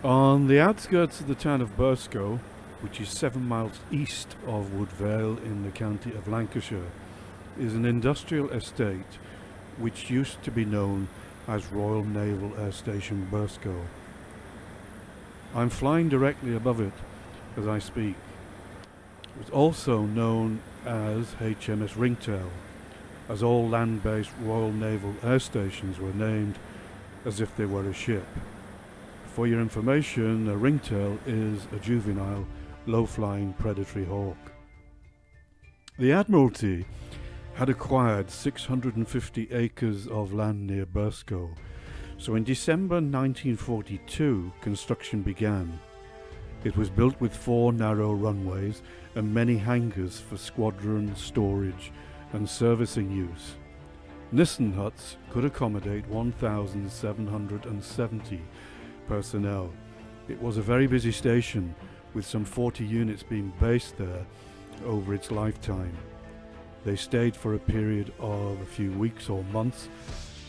On the outskirts of the town of Burscough, which is 7 miles east of Woodvale in the county of Lancashire, is an industrial estate which used to be known as Royal Naval Air Station Burscough. I'm flying directly above it as I speak. It was also known as HMS RINGTAIL, as all land-based Royal Naval Air Stations were named as if they were a ship. For your information, a ringtail is a juvenile, low-flying predatory hawk. The Admiralty had acquired 650 acres of land near Burscough, so in December 1942 construction began. It was built with 4 narrow runways and many hangars for squadron, storage and servicing use. Nissen huts could accommodate 1,770 personnel. It was a very busy station, with some 40 units being based there over its lifetime. They stayed for a period of a few weeks or months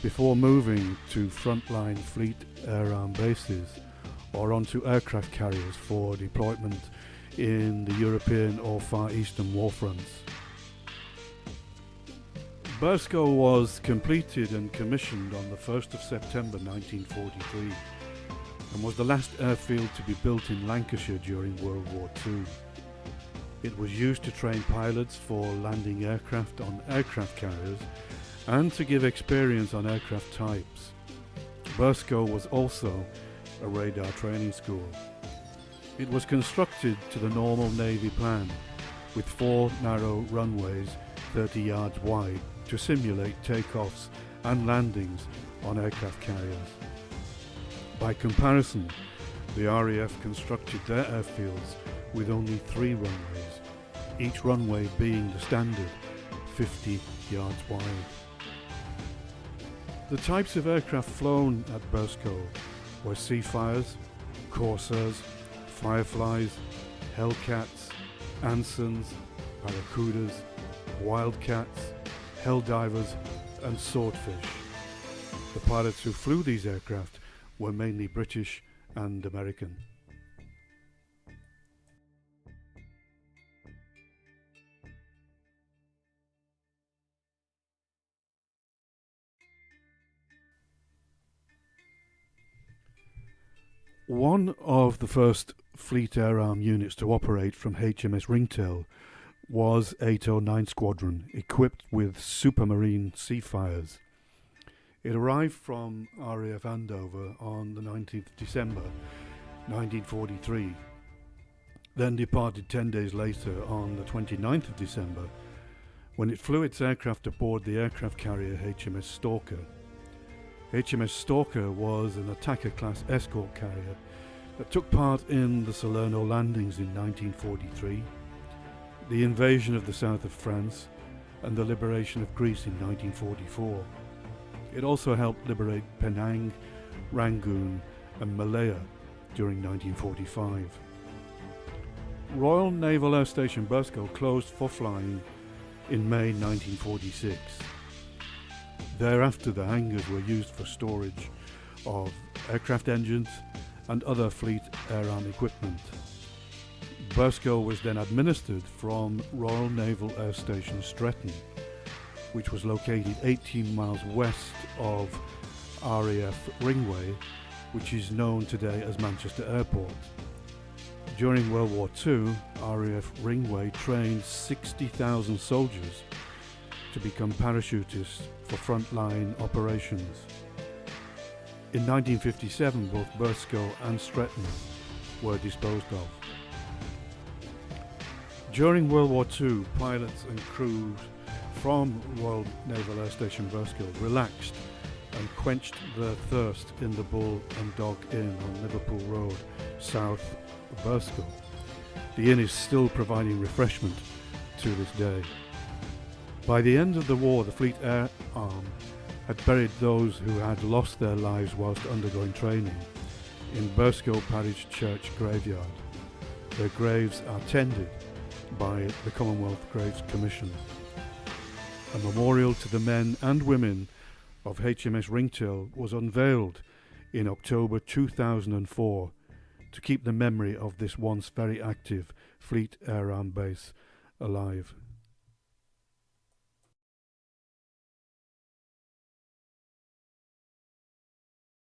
before moving to frontline fleet air arm bases or onto aircraft carriers for deployment in the European or Far Eastern war fronts. Burscough was completed and commissioned on the 1st of September 1943 and was the last airfield to be built in Lancashire during World War II. It was used to train pilots for landing aircraft on aircraft carriers and to give experience on aircraft types. Burscough was also a radar training school. It was constructed to the normal Navy plan, with 4 narrow runways 30 yards wide to simulate takeoffs and landings on aircraft carriers. By comparison, the RAF constructed their airfields with only 3 runways, each runway being the standard 50 yards wide. The types of aircraft flown at Burscough were Seafires, Corsairs, Fireflies, Hellcats, Ansons, Barracudas, Wildcats, Helldivers and Swordfish. The pilots who flew these aircraft were mainly British and American. One of the first Fleet Air Arm units to operate from HMS RINGTAIL was 809 Squadron, equipped with Supermarine Seafires. It arrived from RAF Andover on the 19th of December 1943, then departed 10 days later on the 29th of December, when it flew its aircraft aboard the aircraft carrier HMS Stalker. HMS Stalker was an Attacker-class escort carrier that took part in the Salerno landings in 1943, the invasion of the south of France, and the liberation of Greece in 1944. It also helped liberate Penang, Rangoon and Malaya during 1945. Royal Naval Air Station Burscough closed for flying in May 1946. Thereafter, the hangars were used for storage of aircraft engines and other Fleet Air Arm equipment. Burscough was then administered from Royal Naval Air Station Stretton, which was located 18 miles west of RAF Ringway, which is known today as Manchester Airport. During World War II, RAF Ringway trained 60,000 soldiers to become parachutists for frontline operations. In 1957, both Burscough and Stretton were disposed of. During World War II, pilots and crews from Royal Naval Air Station Burscough relaxed and quenched their thirst in the Bull and Dog Inn on Liverpool Road, south of Burscough. The inn is still providing refreshment to this day. By the end of the war, the Fleet Air Arm had buried those who had lost their lives whilst undergoing training in Burscough Parish Church graveyard. Their graves are tended by the Commonwealth Graves Commission. A memorial to the men and women of HMS RINGTAIL was unveiled in October 2004 to keep the memory of this once very active Fleet Air Arm base alive.